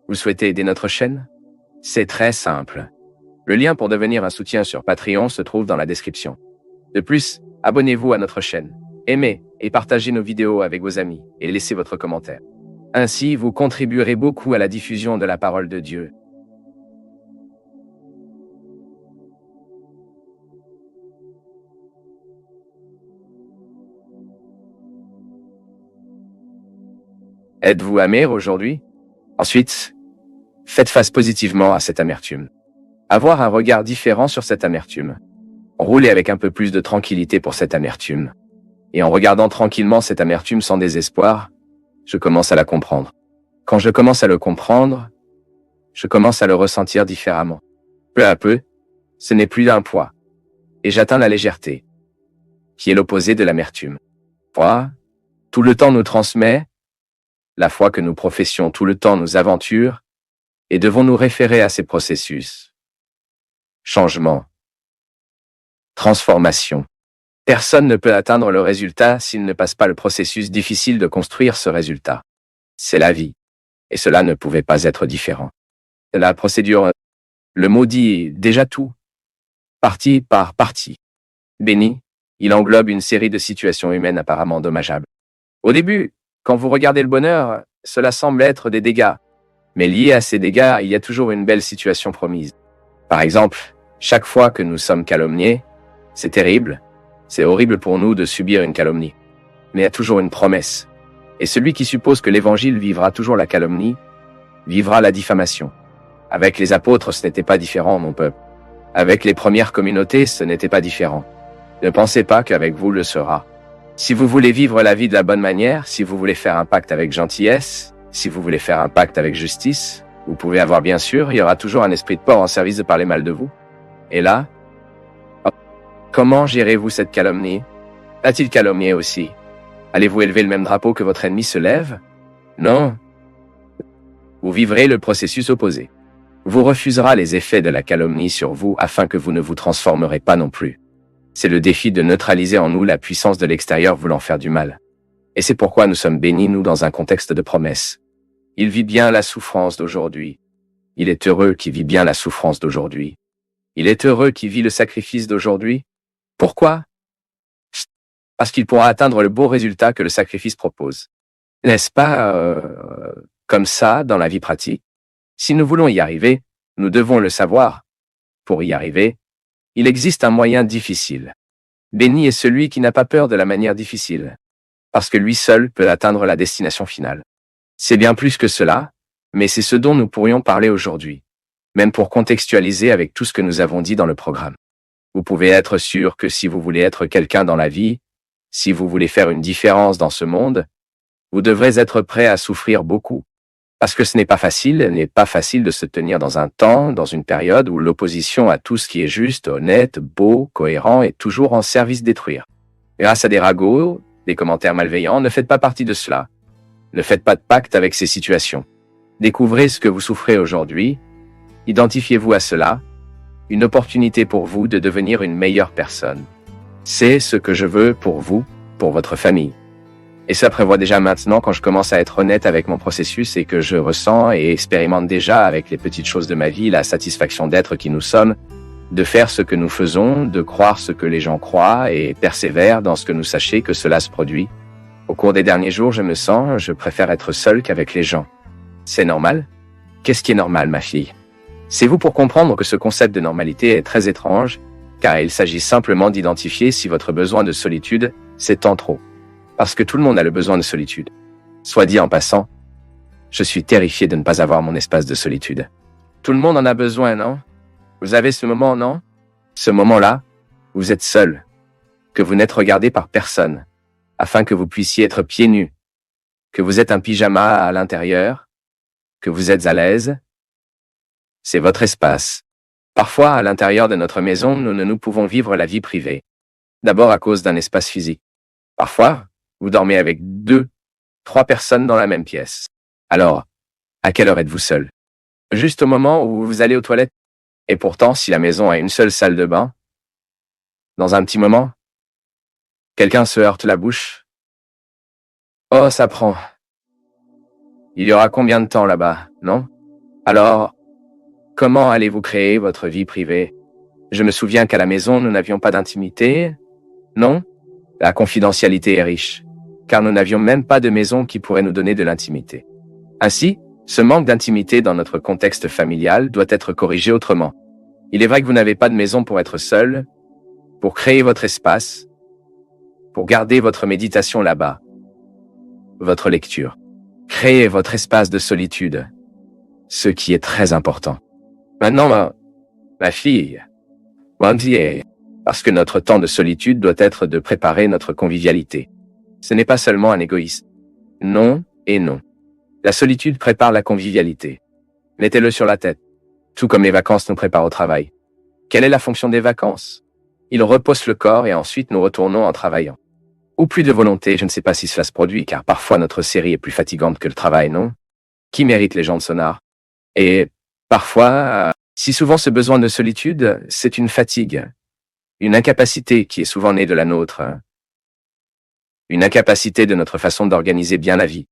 Vous souhaitez aider notre chaîne? C'est très simple. Le lien pour devenir un soutien sur Patreon se trouve dans la description. De plus, abonnez-vous à notre chaîne, aimez et partagez nos vidéos avec vos amis et laissez votre commentaire. Ainsi, vous contribuerez beaucoup à la diffusion de la parole de Dieu. Êtes-vous amer aujourd'hui? Ensuite, faites face positivement à cette amertume. Avoir un regard différent sur cette amertume. Roulez avec un peu plus de tranquillité pour cette amertume. Et en regardant tranquillement cette amertume sans désespoir, je commence à la comprendre. Quand je commence à le comprendre, je commence à le ressentir différemment. Peu à peu, ce n'est plus un poids. Et j'atteins la légèreté, qui est l'opposé de l'amertume. Foi, tout le temps nous transmet, la foi que nous professions tout le temps nous aventure, et devons nous référer à ces processus. Changement. Transformation. Personne ne peut atteindre le résultat s'il ne passe pas le processus difficile de construire ce résultat. C'est la vie. Et cela ne pouvait pas être différent. La procédure, le mot dit déjà tout. Partie par partie. Béni, il englobe une série de situations humaines apparemment dommageables. Au début, quand vous regardez le bonheur, cela semble être des dégâts. Mais lié à ces dégâts, il y a toujours une belle situation promise. Par exemple, chaque fois que nous sommes calomniés, c'est terrible, c'est horrible pour nous de subir une calomnie. Mais il y a toujours une promesse. Et celui qui suppose que l'évangile vivra toujours la calomnie, vivra la diffamation. Avec les apôtres, ce n'était pas différent, mon peuple. Avec les premières communautés, ce n'était pas différent. Ne pensez pas qu'avec vous le sera. Si vous voulez vivre la vie de la bonne manière, si vous voulez faire un pacte avec gentillesse, si vous voulez faire un pacte avec justice, vous pouvez avoir bien sûr, il y aura toujours un esprit de porc en service de parler mal de vous. Et là, comment gérez-vous cette calomnie? A-t-il calomnié aussi? Allez-vous élever le même drapeau que votre ennemi se lève? Non. Vous vivrez le processus opposé. Vous refusera les effets de la calomnie sur vous afin que vous ne vous transformerez pas non plus. C'est le défi de neutraliser en nous la puissance de l'extérieur voulant faire du mal. Et c'est pourquoi nous sommes bénis, nous, dans un contexte de promesse. Il vit bien la souffrance d'aujourd'hui. Il est heureux qui vit bien la souffrance d'aujourd'hui. Il est heureux qui vit le sacrifice d'aujourd'hui. Pourquoi? Parce qu'il pourra atteindre le beau résultat que le sacrifice propose. N'est-ce pas comme ça dans la vie pratique? Si nous voulons y arriver, nous devons le savoir. Pour y arriver, il existe un moyen difficile. Béni est celui qui n'a pas peur de la manière difficile, parce que lui seul peut atteindre la destination finale. C'est bien plus que cela, mais c'est ce dont nous pourrions parler aujourd'hui, même pour contextualiser avec tout ce que nous avons dit dans le programme. Vous pouvez être sûr que si vous voulez être quelqu'un dans la vie, si vous voulez faire une différence dans ce monde, vous devrez être prêt à souffrir beaucoup. Parce que ce n'est pas facile de se tenir dans un temps, dans une période où l'opposition à tout ce qui est juste, honnête, beau, cohérent est toujours en service détruire. Grâce à des ragots, des commentaires malveillants, ne faites pas partie de cela. Ne faites pas de pacte avec ces situations. Découvrez ce que vous souffrez aujourd'hui, identifiez-vous à cela, une opportunité pour vous de devenir une meilleure personne. C'est ce que je veux pour vous, pour votre famille. Et ça prévoit déjà maintenant quand je commence à être honnête avec mon processus et que je ressens et expérimente déjà avec les petites choses de ma vie la satisfaction d'être qui nous sommes, de faire ce que nous faisons, de croire ce que les gens croient et persévère dans ce que nous sachez que cela se produit. Au cours des derniers jours, je préfère être seul qu'avec les gens. C'est normal? Qu'est-ce qui est normal, ma fille? C'est vous pour comprendre que ce concept de normalité est très étrange, car il s'agit simplement d'identifier si votre besoin de solitude s'étend trop. Parce que tout le monde a le besoin de solitude. Soit dit en passant, je suis terrifié de ne pas avoir mon espace de solitude. Tout le monde en a besoin, non? Vous avez ce moment, non? Ce moment-là, vous êtes seul, que vous n'êtes regardé par personne, afin que vous puissiez être pieds nus, que vous êtes un pyjama à l'intérieur, que vous êtes à l'aise. C'est votre espace. Parfois, à l'intérieur de notre maison, nous ne pouvons vivre la vie privée. D'abord à cause d'un espace physique. Parfois, vous dormez avec 2, 3 personnes dans la même pièce. Alors, à quelle heure êtes-vous seul? Juste au moment où vous allez aux toilettes? Et pourtant, si la maison a une seule salle de bain, dans un petit moment, quelqu'un se heurte la bouche. Oh, ça prend. Il y aura combien de temps là-bas, non? Alors, comment allez-vous créer votre vie privée? Je me souviens qu'à la maison, nous n'avions pas d'intimité. Non? La confidentialité est riche, car nous n'avions même pas de maison qui pourrait nous donner de l'intimité. Ainsi, ce manque d'intimité dans notre contexte familial doit être corrigé autrement. Il est vrai que vous n'avez pas de maison pour être seul, pour créer votre espace, pour garder votre méditation là-bas, votre lecture. Créez votre espace de solitude, ce qui est très important. Maintenant, ma fille, Wendy, parce que notre temps de solitude doit être de préparer notre convivialité. Ce n'est pas seulement un égoïsme. Non et non. La solitude prépare la convivialité. Mettez-le sur la tête. Tout comme les vacances nous préparent au travail. Quelle est la fonction des vacances? Ils reposent le corps et ensuite nous retournons en travaillant. Ou plus de volonté, je ne sais pas si cela se produit, car parfois notre série est plus fatigante que le travail, non? Qui mérite les gens de sonar? Et parfois, si souvent ce besoin de solitude, c'est une fatigue, une incapacité qui est souvent née de la nôtre, une incapacité de notre façon d'organiser bien la vie.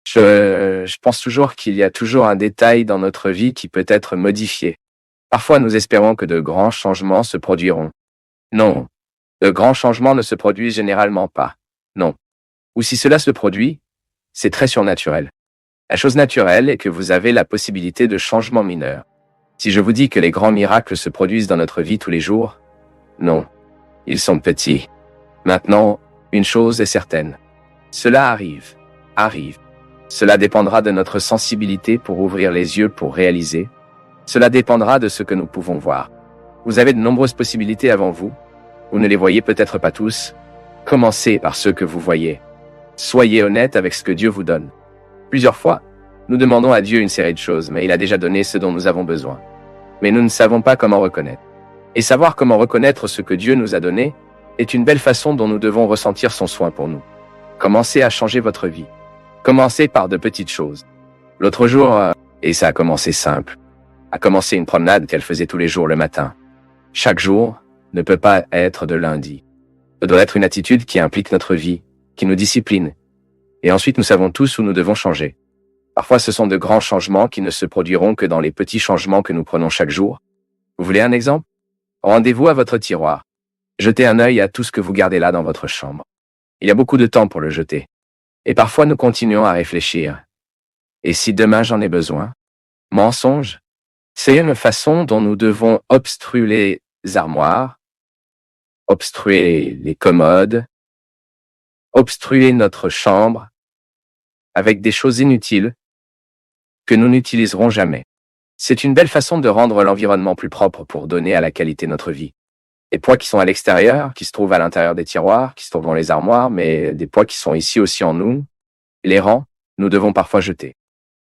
Je pense toujours qu'il y a toujours un détail dans notre vie qui peut être modifié. Parfois, nous espérons que de grands changements se produiront. Non, de grands changements ne se produisent généralement pas. Non. Ou si cela se produit, c'est très surnaturel. La chose naturelle est que vous avez la possibilité de changements mineurs. Si je vous dis que les grands miracles se produisent dans notre vie tous les jours, non, ils sont petits. Maintenant, une chose est certaine. Cela arrive. Cela dépendra de notre sensibilité pour ouvrir les yeux pour réaliser. Cela dépendra de ce que nous pouvons voir. Vous avez de nombreuses possibilités avant vous. Vous ne les voyez peut-être pas tous. Commencez par ceux que vous voyez. Soyez honnête avec ce que Dieu vous donne. Plusieurs fois, nous demandons à Dieu une série de choses, mais il a déjà donné ce dont nous avons besoin. Mais nous ne savons pas comment reconnaître. Et savoir comment reconnaître ce que Dieu nous a donné est une belle façon dont nous devons ressentir son soin pour nous. Commencez à changer votre vie. Commencez par de petites choses. L'autre jour, et ça a commencé simple, a commencé une promenade qu'elle faisait tous les jours le matin. Chaque jour ne peut pas être de lundi. Ce doit être une attitude qui implique notre vie, qui nous discipline. Et ensuite, nous savons tous où nous devons changer. Parfois, ce sont de grands changements qui ne se produiront que dans les petits changements que nous prenons chaque jour. Vous voulez un exemple? Rendez-vous à votre tiroir. Jetez un œil à tout ce que vous gardez là dans votre chambre. Il y a beaucoup de temps pour le jeter. Et parfois, nous continuons à réfléchir. Et si demain j'en ai besoin? Mensonge? C'est une façon dont nous devons obstruer les armoires, obstruer les commodes, obstruer notre chambre avec des choses inutiles que nous n'utiliserons jamais. C'est une belle façon de rendre l'environnement plus propre pour donner à la qualité notre vie. Des poids qui sont à l'extérieur, qui se trouvent à l'intérieur des tiroirs, qui se trouvent dans les armoires, mais des poids qui sont ici aussi en nous, les rangs, nous devons parfois jeter.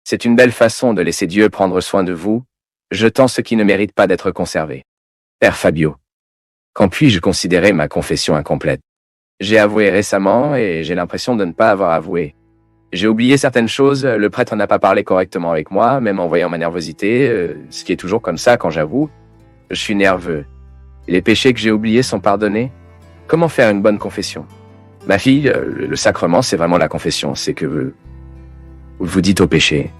C'est une belle façon de laisser Dieu prendre soin de vous, jetant ce qui ne mérite pas d'être conservé. Père Fabio, quand puis-je considérer ma confession incomplète? J'ai avoué récemment et j'ai l'impression de ne pas avoir avoué. J'ai oublié certaines choses, le prêtre n'a pas parlé correctement avec moi, même en voyant ma nervosité, ce qui est toujours comme ça quand j'avoue. Je suis nerveux. Les péchés que j'ai oubliés sont pardonnés? Comment faire une bonne confession? Ma fille, le sacrement, c'est vraiment la confession, c'est que vous dites au péché.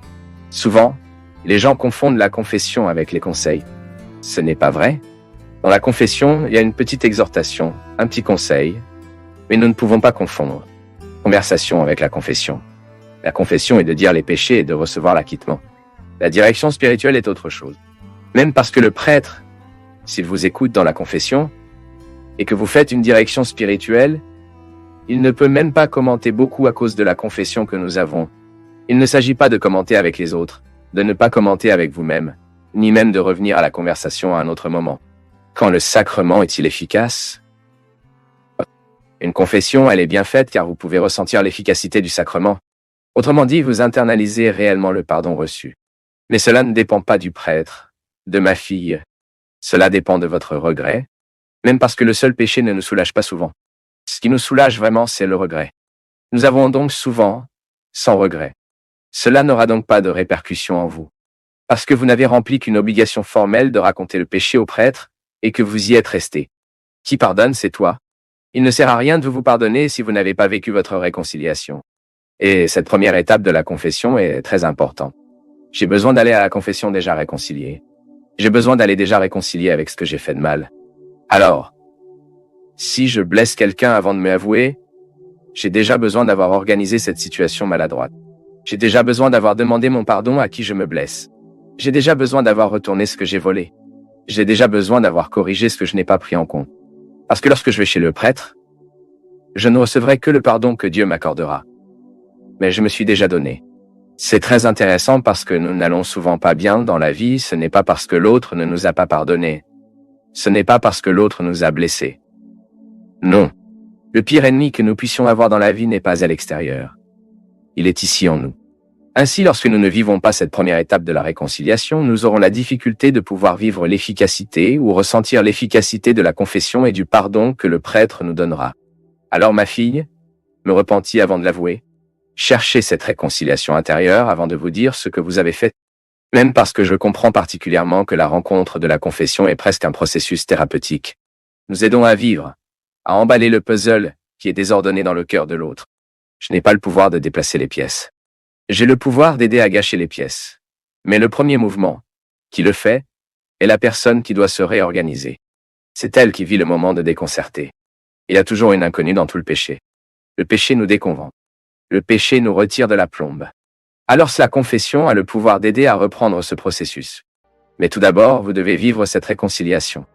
Souvent, les gens confondent la confession avec les conseils. Ce n'est pas vrai. Dans la confession, il y a une petite exhortation, un petit conseil, mais nous ne pouvons pas confondre conversation avec la confession. La confession est de dire les péchés et de recevoir l'acquittement. La direction spirituelle est autre chose. Même parce que le prêtre, s'il vous écoute dans la confession, et que vous faites une direction spirituelle, il ne peut même pas commenter beaucoup à cause de la confession que nous avons. Il ne s'agit pas de commenter avec les autres, de ne pas commenter avec vous-même, ni même de revenir à la conversation à un autre moment. Quand le sacrement est-il efficace? Une confession, elle est bien faite car vous pouvez ressentir l'efficacité du sacrement. Autrement dit, vous internalisez réellement le pardon reçu. Mais cela ne dépend pas du prêtre, de ma fille. Cela dépend de votre regret, même parce que le seul péché ne nous soulage pas souvent. Ce qui nous soulage vraiment, c'est le regret. Nous avons donc souvent, sans regret. Cela n'aura donc pas de répercussion en vous. Parce que vous n'avez rempli qu'une obligation formelle de raconter le péché au prêtre et que vous y êtes resté. Qui pardonne, c'est toi. Il ne sert à rien de vous pardonner si vous n'avez pas vécu votre réconciliation. Et cette première étape de la confession est très importante. J'ai besoin d'aller à la confession déjà réconcilié. J'ai besoin d'aller déjà réconcilier avec ce que j'ai fait de mal. Alors, si je blesse quelqu'un avant de m'avouer, j'ai déjà besoin d'avoir organisé cette situation maladroite. J'ai déjà besoin d'avoir demandé mon pardon à qui je me blesse. J'ai déjà besoin d'avoir retourné ce que j'ai volé. J'ai déjà besoin d'avoir corrigé ce que je n'ai pas pris en compte. Parce que lorsque je vais chez le prêtre, je ne recevrai que le pardon que Dieu m'accordera. Mais je me suis déjà donné. C'est très intéressant parce que nous n'allons souvent pas bien dans la vie, ce n'est pas parce que l'autre ne nous a pas pardonné. Ce n'est pas parce que l'autre nous a blessés. Non. Le pire ennemi que nous puissions avoir dans la vie n'est pas à l'extérieur. Il est ici en nous. Ainsi, lorsque nous ne vivons pas cette première étape de la réconciliation, nous aurons la difficulté de pouvoir vivre l'efficacité ou ressentir l'efficacité de la confession et du pardon que le prêtre nous donnera. Alors ma fille, me repentis avant de l'avouer. Cherchez cette réconciliation intérieure avant de vous dire ce que vous avez fait. Même parce que je comprends particulièrement que la rencontre de la confession est presque un processus thérapeutique. Nous aidons à vivre, à emballer le puzzle qui est désordonné dans le cœur de l'autre. Je n'ai pas le pouvoir de déplacer les pièces. J'ai le pouvoir d'aider à gâcher les pièces. Mais le premier mouvement, qui le fait, est la personne qui doit se réorganiser. C'est elle qui vit le moment de déconcerter. Il y a toujours une inconnue dans tout le péché. Le péché nous déconvainc. Le péché nous retire de la plombe. Alors la confession a le pouvoir d'aider à reprendre ce processus. Mais tout d'abord, vous devez vivre cette réconciliation.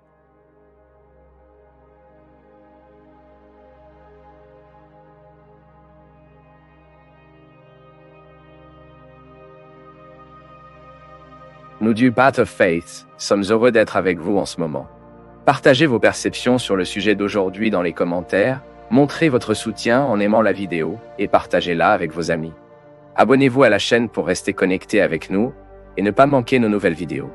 Nous du Path of Faith sommes heureux d'être avec vous en ce moment. Partagez vos perceptions sur le sujet d'aujourd'hui dans les commentaires, montrez votre soutien en aimant la vidéo et partagez-la avec vos amis. Abonnez-vous à la chaîne pour rester connecté avec nous et ne pas manquer nos nouvelles vidéos.